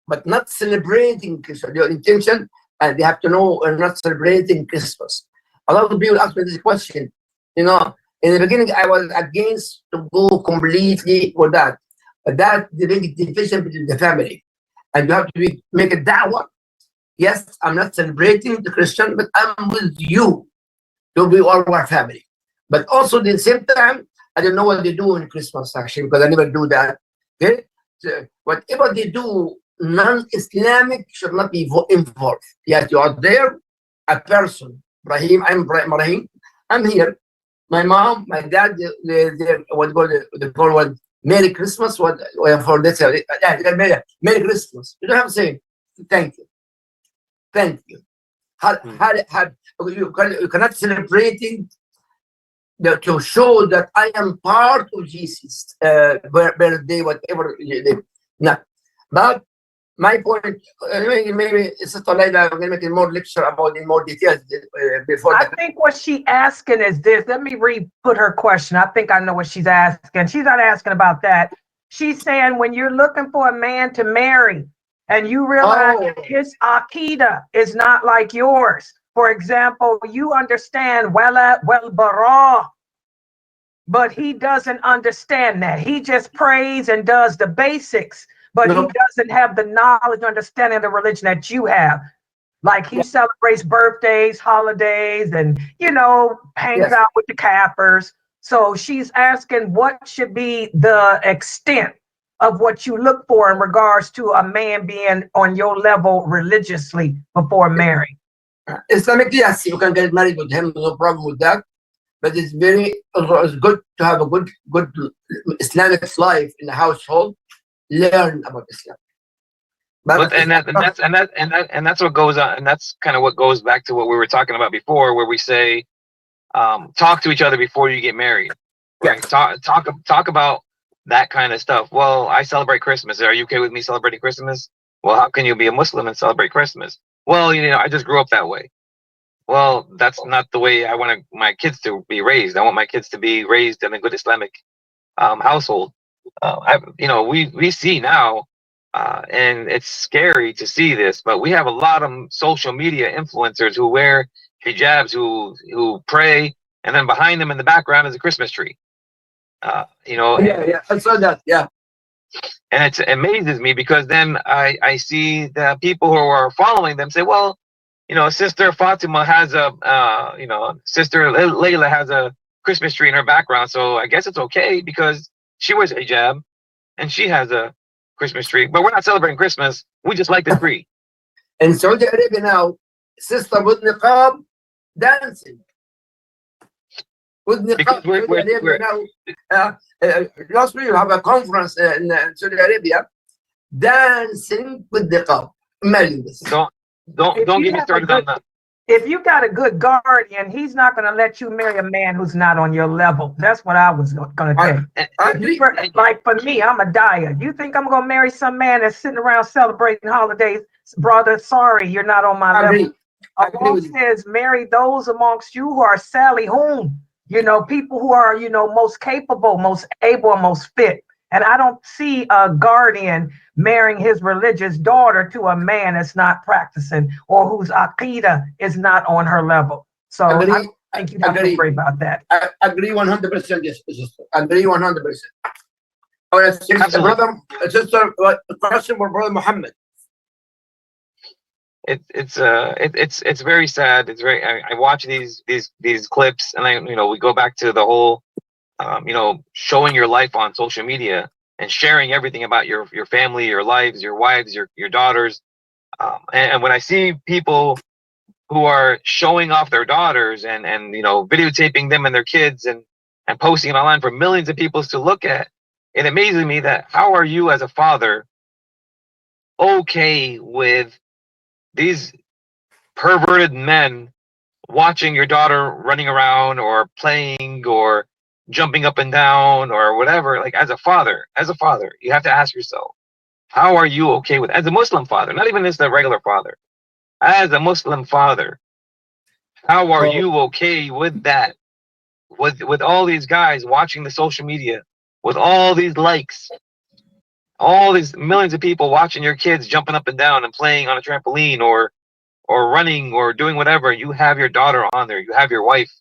but not celebrating Christmas. Your intention, and they have to know we're not celebrating Christmas. A lot of people ask me this question. In the beginning, I was against to go completely with that. But that the big division between the family. And you have to make a da'wah. Yes, I'm not celebrating the Christian, but I'm with you. You'll be all our family. But also at the same time, I don't know what they do in Christmas, actually, because I never do that. Okay? So whatever they do, non-Islamic should not be involved. Yes, you are there, a person. I'm Ibrahim. I'm here. My mom, my dad, they call what Merry Christmas. What for this? Merry Christmas. You don't have to say thank you. You cannot celebrating to show that I am part of Jesus' birthday, whatever. No, but my point, maybe Sister Layla, I'm going to make a more lecture about in more details before. I think what she asking is this. Let me put her question. I think I know what she's asking. She's not asking about that. She's saying when you're looking for a man to marry and you realize that his aqidah is not like yours. For example, you understand wala wal bara, but he doesn't understand that. He just prays and does the basics. But he doesn't have the knowledge, understanding of the religion that you have. Like he celebrates birthdays, holidays, and hangs out with the Kafirs. So she's asking what should be the extent of what you look for in regards to a man being on your level religiously before marriage? Islamically, yes, you can get married with him, no problem with that. But it's it's good to have a good Islamic life in the household. Learn about Islam. But that's what goes on, and that's kind of what goes back to what we were talking about before, where we say, talk to each other before you get married, right? Talk about that kind of stuff. Well, I celebrate Christmas. Are you okay with me celebrating Christmas? Well, how can you be a Muslim and celebrate Christmas? Well, I just grew up that way. Well, that's not the way I want my kids to be raised. I want my kids to be raised in a good Islamic household. We see now, and it's scary to see this, but we have a lot of social media influencers who wear hijabs, who pray, and then behind them in the background is a Christmas tree. Yeah, I saw that. Yeah, and it amazes me because then I see the people who are following them say, well, Sister Fatima has Sister Layla has a Christmas tree in her background, so I guess it's okay because she wears a hijab and she has a Christmas tree, but we're not celebrating Christmas. We just like the tree. in Saudi Arabia now, sister with niqab dancing. With niqab, Saudi Arabia now. Last week you have a conference in Saudi Arabia, dancing with niqab. Imagine this. Don't get me started on that. If you got a good guardian, he's not going to let you marry a man who's not on your level. That's what I was going to tell you. Like for me, I'm a dyer. You think I'm going to marry some man that's sitting around celebrating holidays? Brother, sorry, you're not on my level. Allah says, marry those amongst you who are salihun. People who are, most capable, most able, and most fit. And I don't see a guardian marrying his religious daughter to a man that's not practicing or whose aqidah is not on her level. So I don't think you have to worry about that. I agree 100%. Yes, agree 100%. Oh, yes, sister, a question for Brother Muhammad. It's very sad. It's very. I watch these clips, and we go back to the whole. Showing your life on social media and sharing everything about your family, your lives, your wives, your daughters. And when I see people who are showing off their daughters and videotaping them and their kids and posting it online for millions of people to look at, it amazes me that how are you as a father okay with these perverted men watching your daughter running around or playing or jumping up and down or whatever? Like as a father, you have to ask yourself, how are you okay with, as a Muslim father, not even as a regular father, as a Muslim father, how are you okay with that? With all these guys watching the social media, with all these likes, all these millions of people watching your kids jumping up and down and playing on a trampoline or running or doing whatever. You have your daughter on there, you have your wife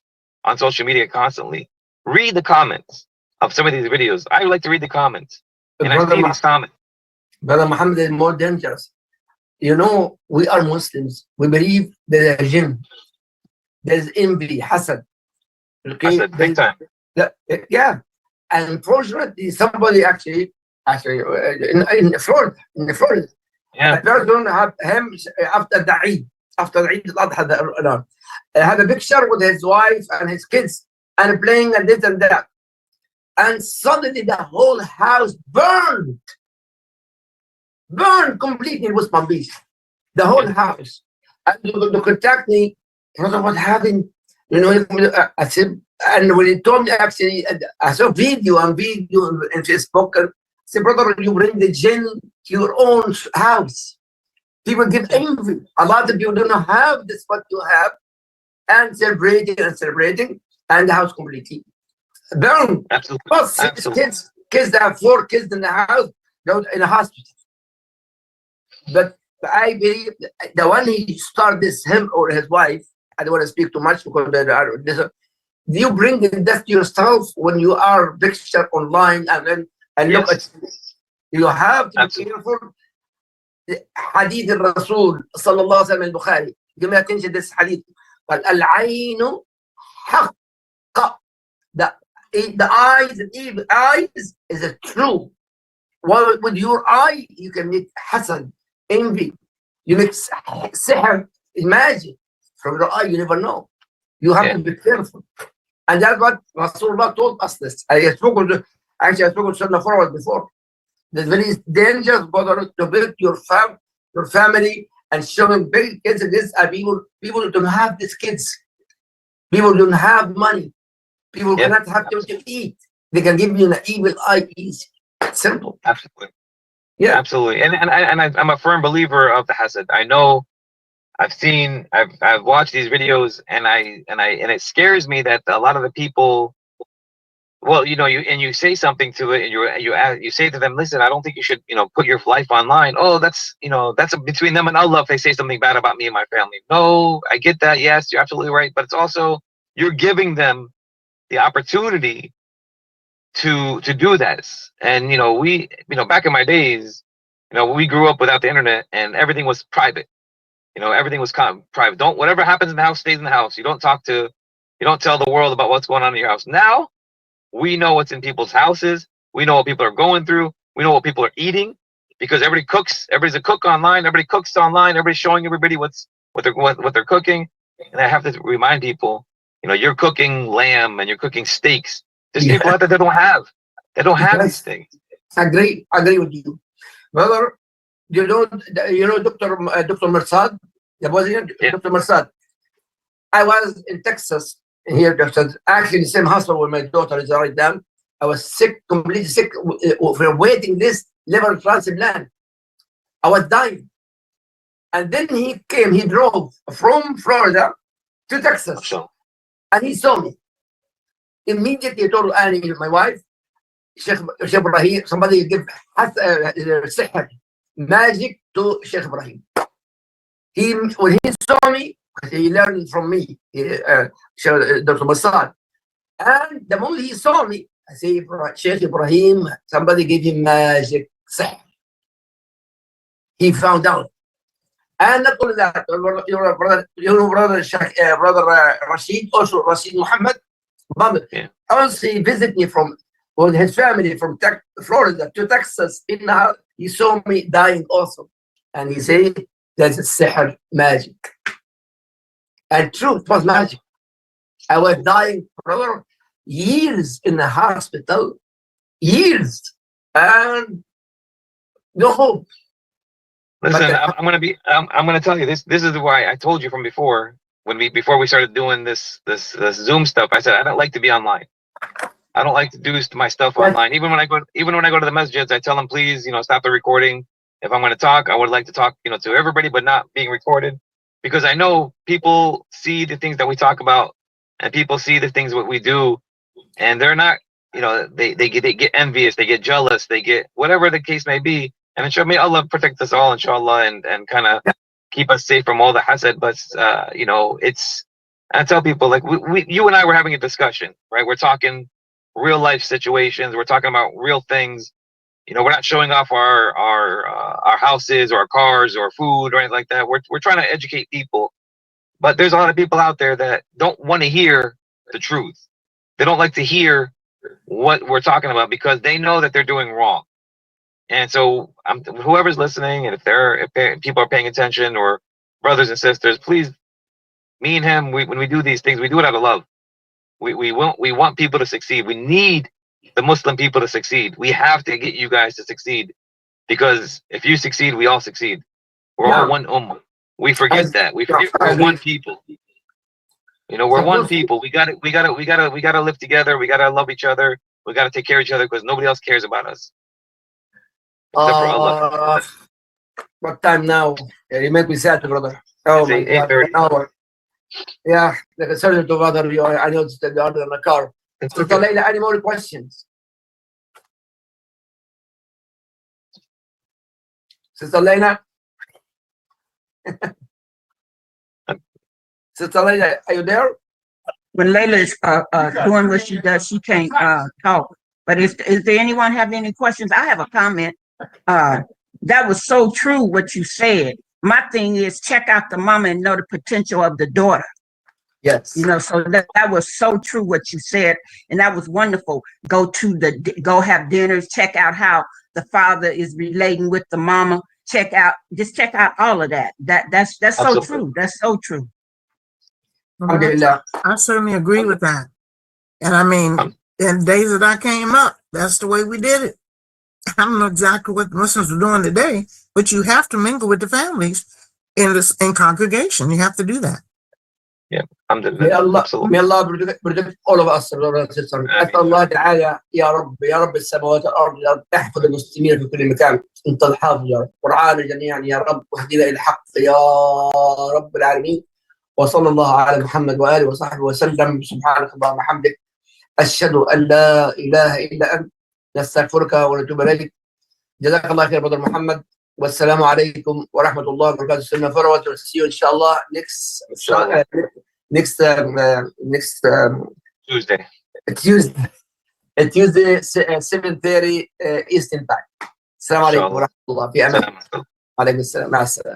on social media constantly. Read the comments of some of these videos. I like to read the comments. And I see these comments. Brother Muhammad is more dangerous. We are Muslims. We believe there's a jinn. There's envy, hasad. Okay? Hasad, big time. Yeah. And unfortunately, somebody actually in Florida. Yeah. A person have him after the Eid al-Adha, had a picture with his wife and his kids and playing and this and that. And suddenly the whole house burned completely with zombies. The whole house. And they contact me, brother, what happened? I said, and when he told me, actually, I saw video and Facebook. I said, brother, you bring the jinn to your own house. People get envy. A lot of people don't have this, what you have, and celebrating, and the house completely burned. Absolutely. Plus, 6 kids that have 4 kids in the house, in a hospital. But I believe the one he started this, him or his wife, I don't want to speak too much because you bring that to yourself when you are picture online and look at. You have to be careful. Hadith al-Rasul sallallahu alaihi wasallam al-Bukhari. Give me attention to this hadith. But al-aynu haqqa. The eyes is a true. Well, with your eye, you can make hasad, envy. You make sihr, magic from your eye. You never know. You have to be careful. And that's what Rasulullah told us this. I spoke with Sunnahfollowers before. It's very dangerous, brother, to build your family and showing big kids. This are people don't have these kids. People don't have money. People cannot have them to eat. They can give you an evil eye easy. Simple. Absolutely. Yeah. Absolutely. And I'm a firm believer of the hasad. I know, I've watched these videos, and it scares me that a lot of the people, well, you say something to it, and you say to them, listen, I don't think you should, put your life online. Oh, that's between them and Allah if they say something bad about me and my family. No, I get that. Yes, you're absolutely right. But it's also, you're giving them the opportunity to do this. And we back in my days, we grew up without the internet, and everything was private. Everything was kind of private. Whatever happens in the house stays in the house. You don't tell the world about what's going on in your house. Now we know what's in people's houses. We know what people are going through. We know what people are eating, because everybody cooks. Everybody's a cook online. Everybody cooks online. Everybody's showing everybody what they're cooking. And I have to remind people, you're cooking lamb and you're cooking steaks. There's people out there that don't have these things. Agree with you, brother. Dr. Mersad, Dr. Mersad. I was in Texas here, actually the same hospital where my daughter is right now. I was sick, completely sick, for waiting this liver transplant. I was dying. And then he drove from Florida to Texas, and he saw me. Immediately he told Annie, my wife, Sheikh Ibrahim, somebody give sihr, magic to Sheikh Ibrahim. When he saw me, he learned from me, Dr. Massad. And the moment he saw me, I say, Sheikh Ibrahim, somebody gave him magic, sihr. He found out. And not only that, your brother Rashid, also Rashid Muhammad, also he visited me with his family from Florida to Texas. He saw me dying also. And he said, that's sihr, magic. And true, it was magic. I was dying, brother, years in the hospital, years, and no hope. Listen, I'm gonna tell you this. This is why I told you from before, before we started doing this Zoom stuff. I said I don't like to be online. I don't like to do my stuff online. Even when I go to the masjids, I tell them, please, stop the recording. If I'm going to talk, I would like to talk, to everybody, but not being recorded, because I know people see the things that we talk about, and people see the things what we do, and they're not, they get envious, they get jealous, they get whatever the case may be. And inshallah, may Allah protect us all, inshallah, and kind of keep us safe from all the hasad. But I tell people, like you and I were having a discussion, right? We're talking real life situations. We're talking about real things. We're not showing off our houses or our cars or food or anything like that. We're trying to educate people. But there's a lot of people out there that don't want to hear the truth. They don't like to hear what we're talking about because they know that they're doing wrong. And so whoever's listening, and if people are paying attention, or brothers and sisters, please, me and him, when we do these things, we do it out of love. We want people to succeed. We need the Muslim people to succeed. We have to get you guys to succeed, because if you succeed, we all succeed. We're all one ummah. We forget that. We forget we're one people. We're one people. We gotta live together. We gotta love each other. We gotta take care of each other, because nobody else cares about us except for Allah. What time now? You make me sad, brother. Oh my God, 8:30. Yeah, sorry to bother you. I know it's the order in the car. So, Layla, any more questions? Sister Layla? Sister Layla, are you there? When Layla is doing what she does, she can't talk. But is there anyone have any questions? I have a comment. That was so true what you said. My thing is check out the mama and know the potential of the daughter. Yes. So that was so true what you said, and that was wonderful. Go have dinners, check out how the father is relating with the mama. Check out all of that. That's so Absolutely. true. That's so true. Alhamdulillah. I certainly agree with that. And I mean, in days that I came up, that's the way we did it. I don't know exactly what Muslims are doing today, but you have to mingle with the families in congregation. You have to do that. Yeah, May alhamdulillah. Allah, Absolutely. may Allah protect all of us, brothers and sisters. أسأل الله تعالى يا رب السماوات والأرض يا رب تحفظ المسلمين في كل مكان. أنت الحافظ يا رب، وارعانا جميعا يا رب، واهدنا إلى الحق يا رب العالمين. وصلى الله على محمد وآله وصحبه وسلم. سبحانك اللهم وبحمدك، أشهد أن لا إله إلا أنت، نستغفرك ونتوب إليك. جزاك الله خير brother محمد، والسلام عليكم ورحمة الله وبركاته. Sunnahfollowers, we'll see you inshallah next Tuesday 7:30 Eastern time. السلام عليكم ورحمة الله. في أمان. عليكم السلام. مع السلامة.